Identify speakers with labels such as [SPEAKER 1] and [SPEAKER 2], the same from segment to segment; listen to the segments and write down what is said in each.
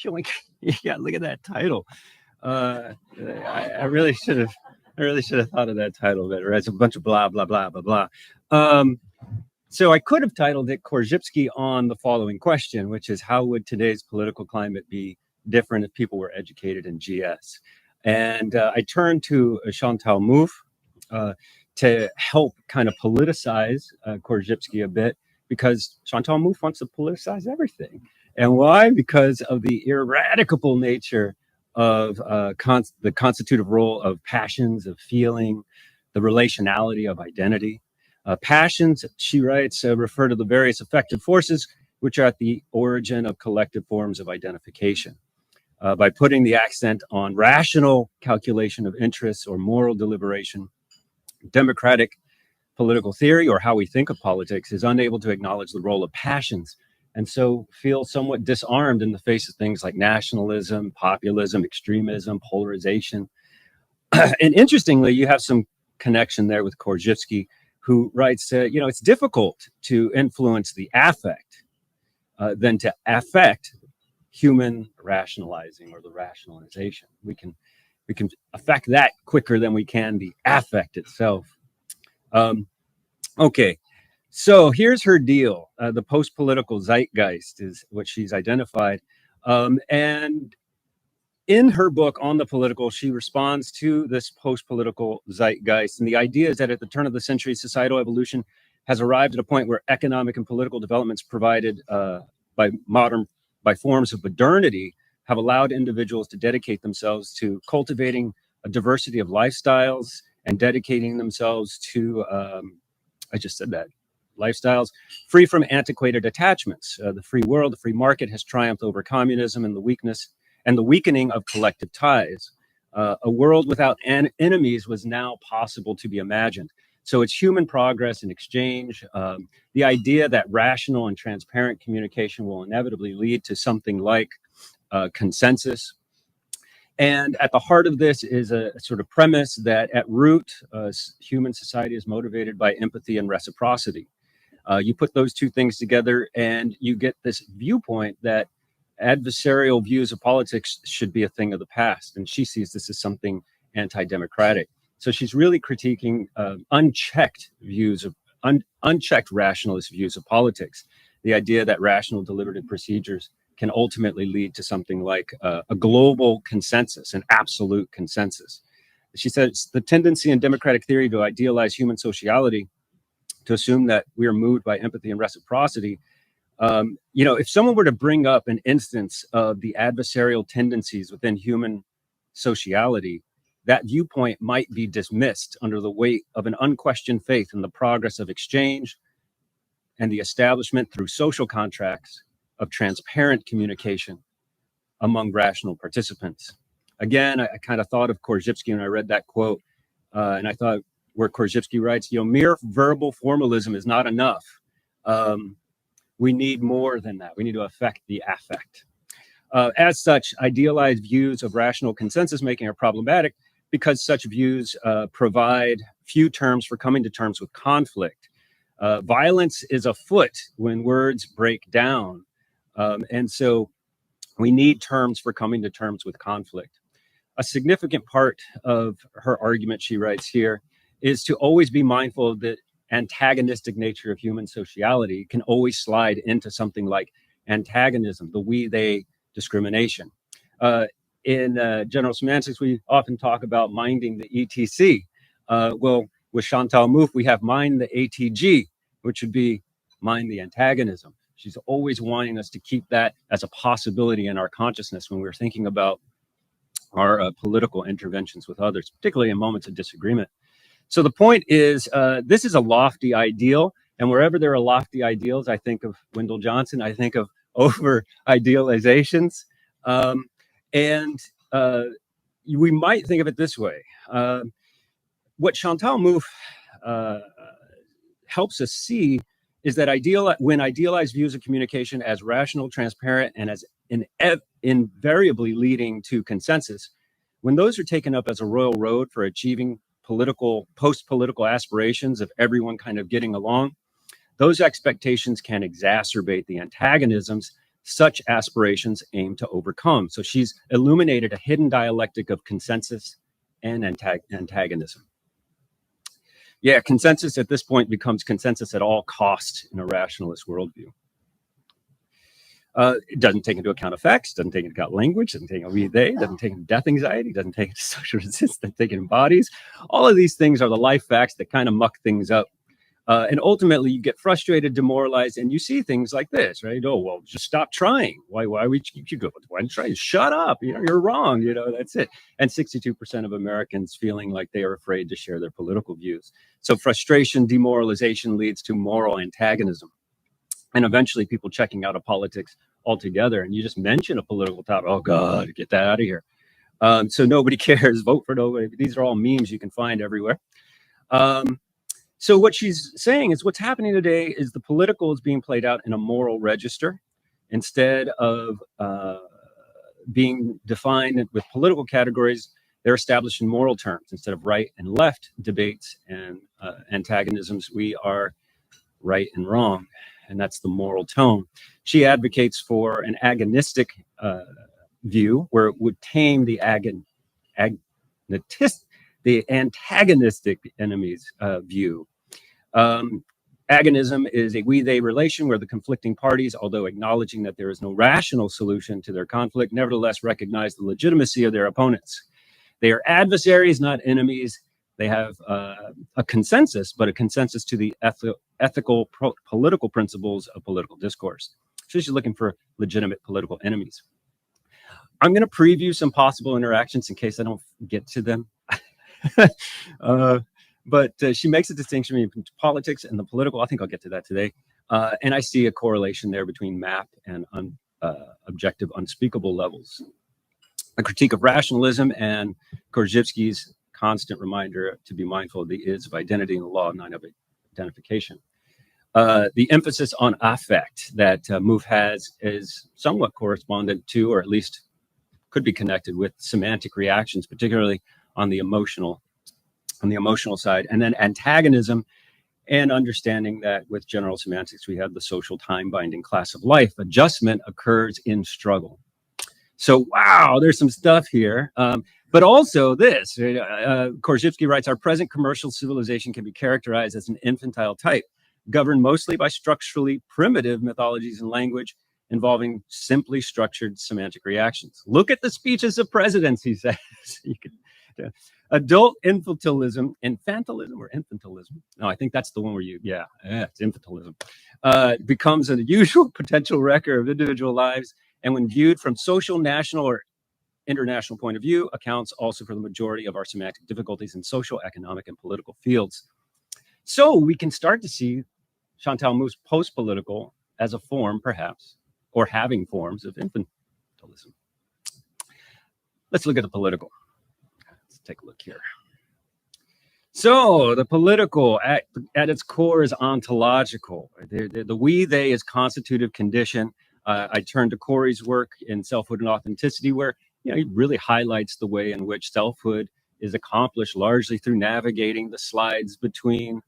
[SPEAKER 1] Yoink. Yeah, look at that title. I really should have. I really should have thought of that title better. It's a bunch of blah blah blah blah blah. So I could have titled it Korzybski on the following question, which is how would today's political climate be different if people were educated in GS? And I turned to Chantal Mouffe to help kind of politicize Korzybski a bit, because Chantal Mouffe wants to politicize everything. And why? Because of the ineradicable nature of the constitutive role of passions, of feeling, the relationality of identity. Passions, she writes, refer to the various affective forces which are at the origin of collective forms of identification. By putting the accent on rational calculation of interests or moral deliberation, democratic political theory, or how we think of politics, is unable to acknowledge the role of passions, and so feel somewhat disarmed in the face of things like nationalism, populism, extremism, polarization. And interestingly, you have some connection there with Korzybski, who writes, it's difficult to influence the affect than to affect human rationalizing or the rationalization. We can affect that quicker than we can the affect itself. Okay, so here's her deal. The post-political zeitgeist is what she's identified. And in her book on the political, she responds to this post-political zeitgeist. And the idea is that at the turn of the century, societal evolution has arrived at a point where economic and political developments provided by forms of modernity have allowed individuals to dedicate themselves to cultivating a diversity of lifestyles and dedicating themselves to, I just said that, lifestyles free from antiquated attachments. The free world, the free market has triumphed over communism and the weakening of collective ties. A world without enemies was now possible to be imagined. So it's human progress and exchange. The idea that rational and transparent communication will inevitably lead to something like consensus. And at the heart of this is a sort of premise that at root, human society is motivated by empathy and reciprocity. You put those two things together and you get this viewpoint that adversarial views of politics should be a thing of the past. And she sees this as something anti-democratic. So she's really critiquing unchecked rationalist views of politics. The idea that rational deliberative procedures can ultimately lead to something like a global consensus, an absolute consensus. She says the tendency in democratic theory to idealize human sociality, to assume that we are moved by empathy and reciprocity. If someone were to bring up an instance of the adversarial tendencies within human sociality, that viewpoint might be dismissed under the weight of an unquestioned faith in the progress of exchange and the establishment through social contracts of transparent communication among rational participants. Again, I kind of thought of Korzybski when I read that quote, and I thought where Korzybski writes, mere verbal formalism is not enough. We need more than that. We need to affect the affect. As such, idealized views of rational consensus making are problematic because such views provide few terms for coming to terms with conflict. Violence is afoot when words break down. And so we need terms for coming to terms with conflict. A significant part of her argument, she writes here, is to always be mindful of the antagonistic nature of human sociality can always slide into something like antagonism, the we-they discrimination. In general semantics, we often talk about minding the ETC. Well, with Chantal Mouffe, we have mind the ATG, which would be mind the antagonism. She's always wanting us to keep that as a possibility in our consciousness when we're thinking about our political interventions with others, particularly in moments of disagreement. So the point is, this is a lofty ideal, and wherever there are lofty ideals, I think of Wendell Johnson, I think of over-idealizations. And we might think of it this way. What Chantal Mouffe helps us see is that when idealized views of communication as rational, transparent, and as invariably leading to consensus, when those are taken up as a royal road for achieving post-political aspirations of everyone kind of getting along, those expectations can exacerbate the antagonisms such aspirations aim to overcome. So she's illuminated a hidden dialectic of consensus and antagonism. Yeah, consensus at this point becomes consensus at all costs in a rationalist worldview. It doesn't take into account effects, doesn't take into account language, doesn't take into we, they, doesn't take into death anxiety, doesn't take into social resistance, doesn't take into bodies. All of these things are the life facts that kind of muck things up. And ultimately, you get frustrated, demoralized, and you see things like this, right? Oh, well, just stop trying. Why we you go? Why try? Shut up. You're wrong. That's it. And 62% of Americans feeling like they are afraid to share their political views. So frustration, demoralization leads to moral antagonism, and eventually people checking out of politics altogether. And you just mention a political topic. Oh God, get that out of here. So nobody cares. Vote for nobody. These are all memes you can find everywhere. So what she's saying is what's happening today is the political is being played out in a moral register instead of being defined with political categories. They're established in moral terms instead of right and left debates and antagonisms. We are right and wrong, and that's the moral tone. She advocates for an agonistic view where it would tame the antagonistic enemy's view. Agonism is a we-they relation where the conflicting parties, although acknowledging that there is no rational solution to their conflict, nevertheless recognize the legitimacy of their opponents. They are adversaries, not enemies. They have a consensus, but a consensus to the ethical political principles of political discourse. So she's looking for legitimate political enemies. I'm going to preview some possible interactions in case I don't get to them. But she makes a distinction between politics and the political. I think I'll get to that today. And I see a correlation there between map and objective unspeakable levels. A critique of rationalism and Korzybski's constant reminder to be mindful of the is of identity and the law of non-identification. The emphasis on affect that Mouffe has is somewhat correspondent to, or at least could be connected with, semantic reactions, particularly on the emotional side, and then antagonism and understanding that with general semantics, we have the social time-binding class of life. Adjustment occurs in struggle. So, wow, there's some stuff here. But also this, Korzybski writes, our present commercial civilization can be characterized as an infantile type, governed mostly by structurally primitive mythologies and language involving simply structured semantic reactions. Look at the speeches of presidents, he says. Adult infantilism or infantilism? No, I think that's the one where it's infantilism. Becomes a usual potential wrecker of individual lives, and when viewed from social, national, or international point of view, accounts also for the majority of our semantic difficulties in social, economic, and political fields. So we can start to see Chantal Mouffe's post-political as a form, perhaps, or having forms of infantilism. Let's look at the political. Take a look here. So the political at its core is ontological. The we-they is constitutive condition. I turn to Corey's work in Selfhood and Authenticity, where he really highlights the way in which selfhood is accomplished largely through navigating the slides between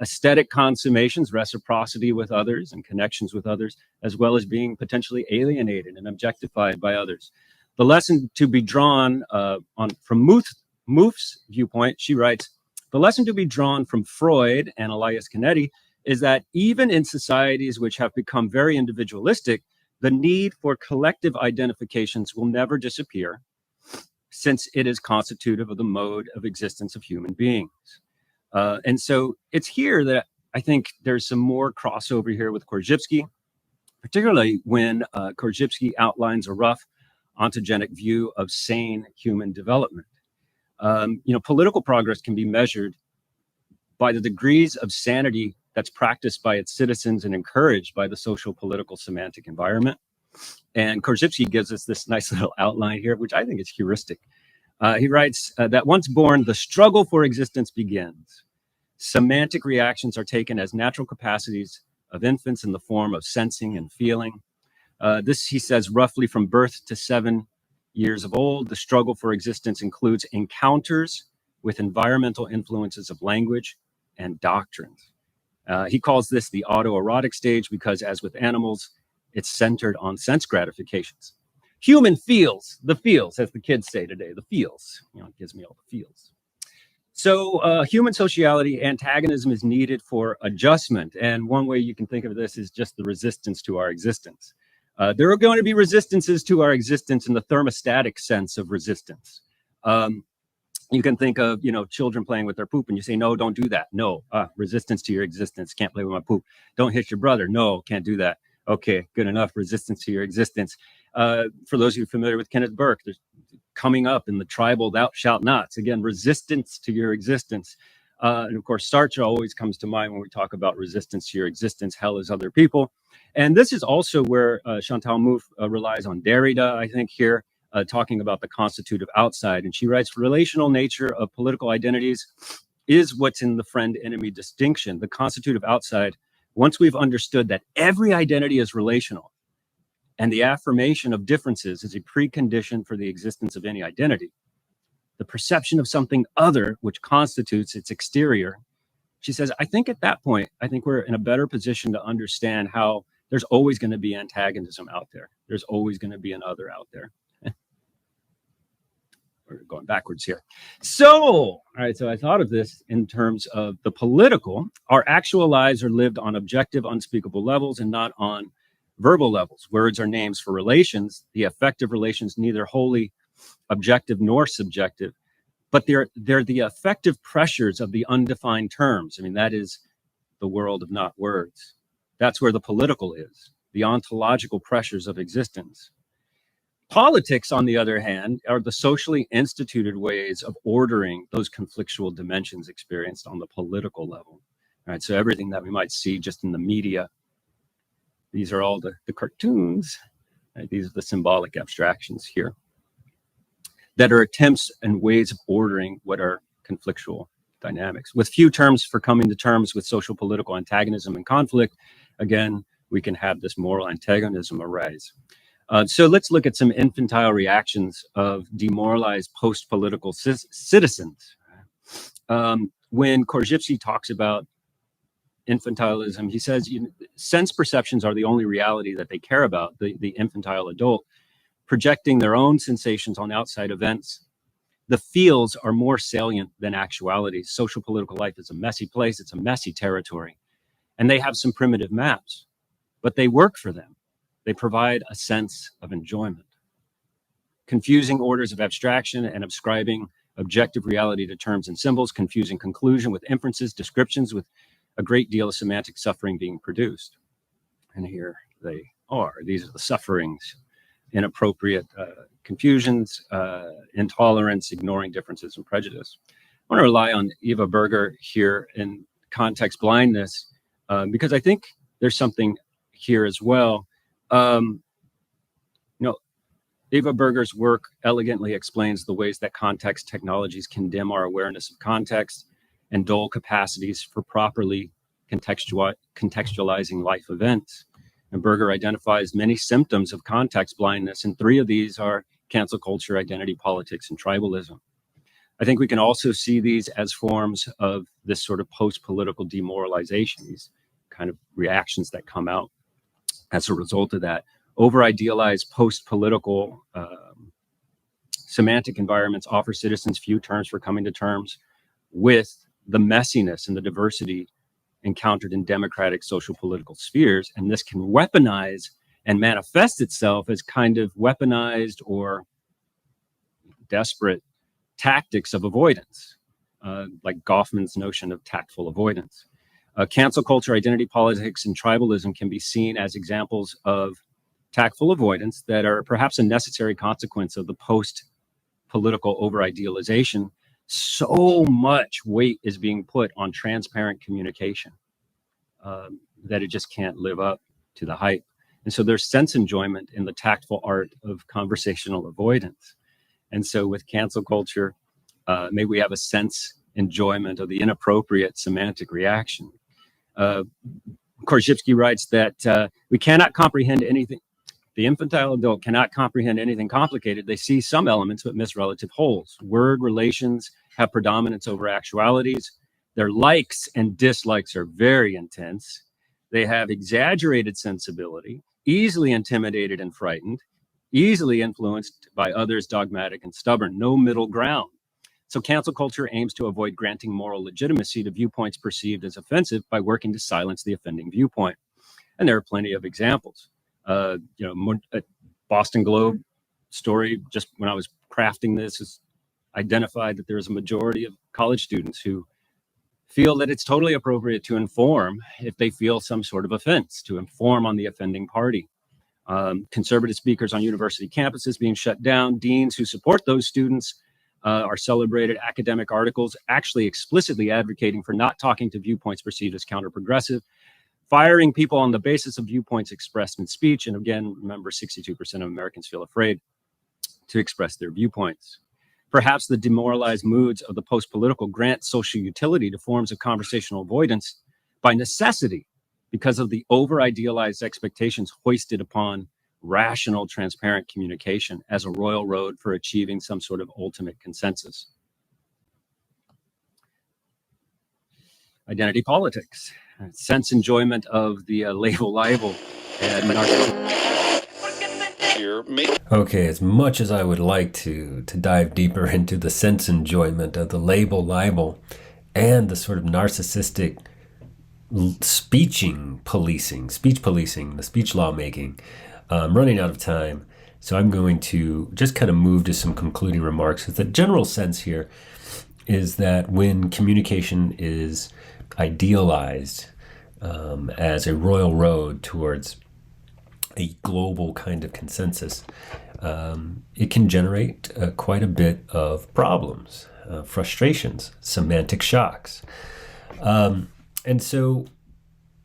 [SPEAKER 1] aesthetic consummations, reciprocity with others, and connections with others, as well as being potentially alienated and objectified by others. The lesson to be drawn from Mouffe's viewpoint, she writes, the lesson to be drawn from Freud and Elias Canetti is that even in societies which have become very individualistic, the need for collective identifications will never disappear, since it is constitutive of the mode of existence of human beings. And so it's here that I think there's some more crossover here with Korzybski, particularly when Korzybski outlines a rough ontogenic view of sane human development. Political progress can be measured by the degrees of sanity that's practiced by its citizens and encouraged by the social, political, semantic environment. And Korzybski gives us this nice little outline here, which I think is heuristic. He writes that once born, the struggle for existence begins. Semantic reactions are taken as natural capacities of infants in the form of sensing and feeling. This, he says, roughly from birth to 7 years of old, the struggle for existence includes encounters with environmental influences of language and doctrines. He calls this the autoerotic stage because, as with animals, It's centered on sense gratifications. Human feels, the feels, as the kids say today, the feels. It gives me all the feels. So human sociality, antagonism is needed for adjustment. And one way you can think of this is just the resistance to our existence. There are going to be resistances to our existence in the thermostatic sense of resistance. You can think of, children playing with their poop and you say, no, don't do that. No, resistance to your existence. Can't play with my poop. Don't hit your brother. No, can't do that. Okay, good enough. Resistance to your existence. For those of you familiar with Kenneth Burke, there's coming up in the tribal thou shalt nots. Again, resistance to your existence. And of course, Sartre always comes to mind when we talk about resistance to your existence. Hell is other people. And this is also where Chantal Mouffe relies on Derrida, I think, here, talking about the constitutive outside. And she writes, relational nature of political identities is what's in the friend-enemy distinction. The constitutive outside, once we've understood that every identity is relational, and the affirmation of differences is a precondition for the existence of any identity, the perception of something other, which constitutes its exterior, she says, I think at that point, I think we're in a better position to understand how there's always going to be antagonism out there. There's always going to be an other out there. We're going backwards here. So, all right, so I thought of this in terms of the political. Our actual lives are lived on objective, unspeakable levels and not on verbal levels. Words are names for relations. The affective relations, neither wholly objective nor subjective, but they're the affective pressures of the undefined terms. I mean, that is the world of not words. That's where the political is, the ontological pressures of existence. Politics, on the other hand, are the socially instituted ways of ordering those conflictual dimensions experienced on the political level. All right, so everything that we might see just in the media, these are all the cartoons. Right? These are the symbolic abstractions here that are attempts and ways of ordering what are conflictual dynamics. With few terms for coming to terms with social political antagonism and conflict, again, we can have this moral antagonism arise. So let's look at some infantile reactions of demoralized post-political citizens. When Korzybski talks about infantilism, he says sense perceptions are the only reality that they care about, the infantile adult, projecting their own sensations on outside events. The feels are more salient than actuality. Social political life is a messy place. It's a messy territory. And they have some primitive maps, but they work for them. They provide a sense of enjoyment. Confusing orders of abstraction and ascribing objective reality to terms and symbols, confusing conclusion with inferences, descriptions, with a great deal of semantic suffering being produced. And here they are. These are the sufferings: inappropriate confusions, intolerance, ignoring differences, and prejudice. I want to rely on Eva Berger here in context blindness, because I think there's something here as well. Eva Berger's work elegantly explains the ways that context technologies can dim our awareness of context and dull capacities for properly contextualizing life events. And Berger identifies many symptoms of context blindness, and three of these are cancel culture, identity politics, and tribalism. I think we can also see these as forms of this sort of post-political demoralization, these kind of reactions that come out as a result of that. Over-idealized post-political semantic environments offer citizens few terms for coming to terms with the messiness and the diversity encountered in democratic social political spheres. And this can weaponize and manifest itself as kind of weaponized or desperate tactics of avoidance, like Goffman's notion of tactful avoidance. Cancel culture, identity politics, and tribalism can be seen as examples of tactful avoidance that are perhaps a necessary consequence of the post-political over-idealization. So much weight is being put on transparent communication that it just can't live up to the hype. And so there's sense enjoyment in the tactful art of conversational avoidance. And so with cancel culture, maybe we have a sense enjoyment of the inappropriate semantic reaction. Korzybski writes that we cannot comprehend anything. The infantile adult cannot comprehend anything complicated. They see some elements but miss relative wholes. Word relations have predominance over actualities. Their likes and dislikes are very intense. They have exaggerated sensibility, easily intimidated and frightened, easily influenced by others, dogmatic and stubborn, no middle ground. So cancel culture aims to avoid granting moral legitimacy to viewpoints perceived as offensive by working to silence the offending viewpoint. And there are plenty of examples. Boston Globe story, just when I was crafting this, is identified that there's a majority of college students who feel that it's totally appropriate to inform if they feel some sort of offense, to inform on the offending party. Conservative speakers on university campuses being shut down, deans who support those students are celebrated, academic articles actually explicitly advocating for not talking to viewpoints perceived as counter-progressive, firing people on the basis of viewpoints expressed in speech. And again, remember, 62% of Americans feel afraid to express their viewpoints. Perhaps the demoralized moods of the post-political grant social utility to forms of conversational avoidance by necessity because of the over-idealized expectations hoisted upon rational, transparent communication as a royal road for achieving some sort of ultimate consensus. Identity politics, sense enjoyment of the label libel, and narcissism.
[SPEAKER 2] Okay, as much as I would like to dive deeper into the sense enjoyment of the label libel and the sort of narcissistic speech policing, the speech lawmaking, I'm running out of time. So I'm going to just kind of move to some concluding remarks. The general sense here is that when communication is idealized as a royal road towards a global kind of consensus, it can generate quite a bit of problems, frustrations, semantic shocks. And so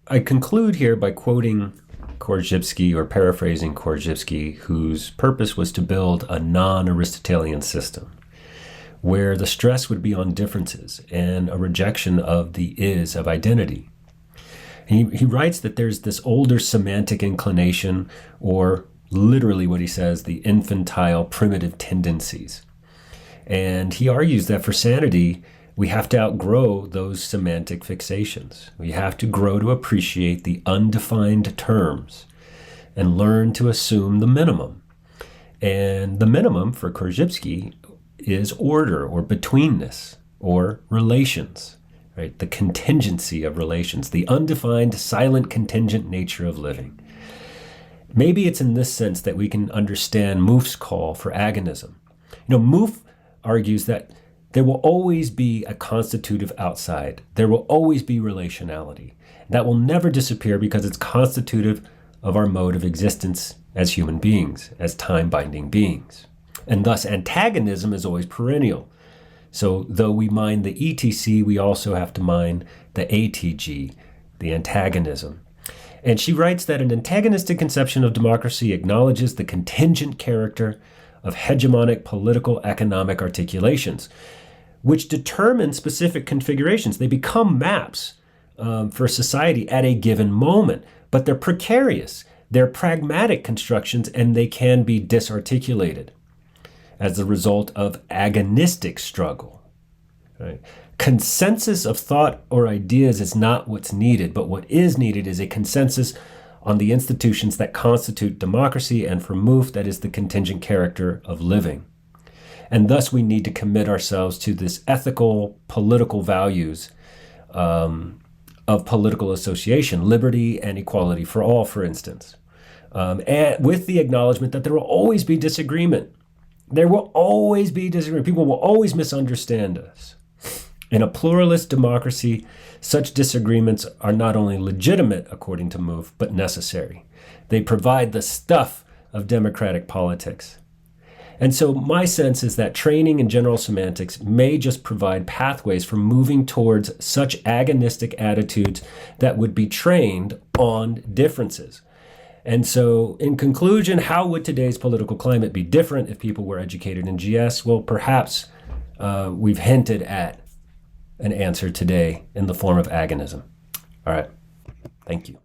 [SPEAKER 2] I conclude here by quoting Korzybski, or paraphrasing Korzybski, whose purpose was to build a non-Aristotelian system where the stress would be on differences and a rejection of the is of identity. He writes that there's this older semantic inclination, or literally what he says, the infantile primitive tendencies. And he argues that for sanity, we have to outgrow those semantic fixations. We have to grow to appreciate the undefined terms and learn to assume the minimum. And the minimum for Korzybski is order, or betweenness, or relations. Right? The contingency of relations, the undefined, silent, contingent nature of living. Maybe it's in this sense that we can understand Mouffe's call for agonism. Mouffe argues that there will always be a constitutive outside. There will always be relationality. That will never disappear because it's constitutive of our mode of existence as human beings, as time-binding beings. And thus, antagonism is always perennial. So though we mind the ETC, we also have to mind the ATG, the antagonism. And she writes that an antagonistic conception of democracy acknowledges the contingent character of hegemonic political economic articulations, which determine specific configurations. They become maps for society at a given moment, but they're precarious. They're pragmatic constructions, and they can be disarticulated as a result of agonistic struggle. Right? Consensus of thought or ideas is not what's needed, but what is needed is a consensus on the institutions that constitute democracy, and for Mouffe, that is the contingent character of living. And thus we need to commit ourselves to this ethical, political values of political association, liberty and equality for all, for instance, and with the acknowledgement that there will always be disagreement. There will always be disagreement. People will always misunderstand us. In a pluralist democracy, such disagreements are not only legitimate, according to Mouffe, but necessary. They provide the stuff of democratic politics. And so my sense is that training in general semantics may just provide pathways for moving towards such agonistic attitudes that would be trained on differences. And so, in conclusion, how would today's political climate be different if people were educated in GS? Well, perhaps we've hinted at an answer today in the form of agonism. All right. Thank you.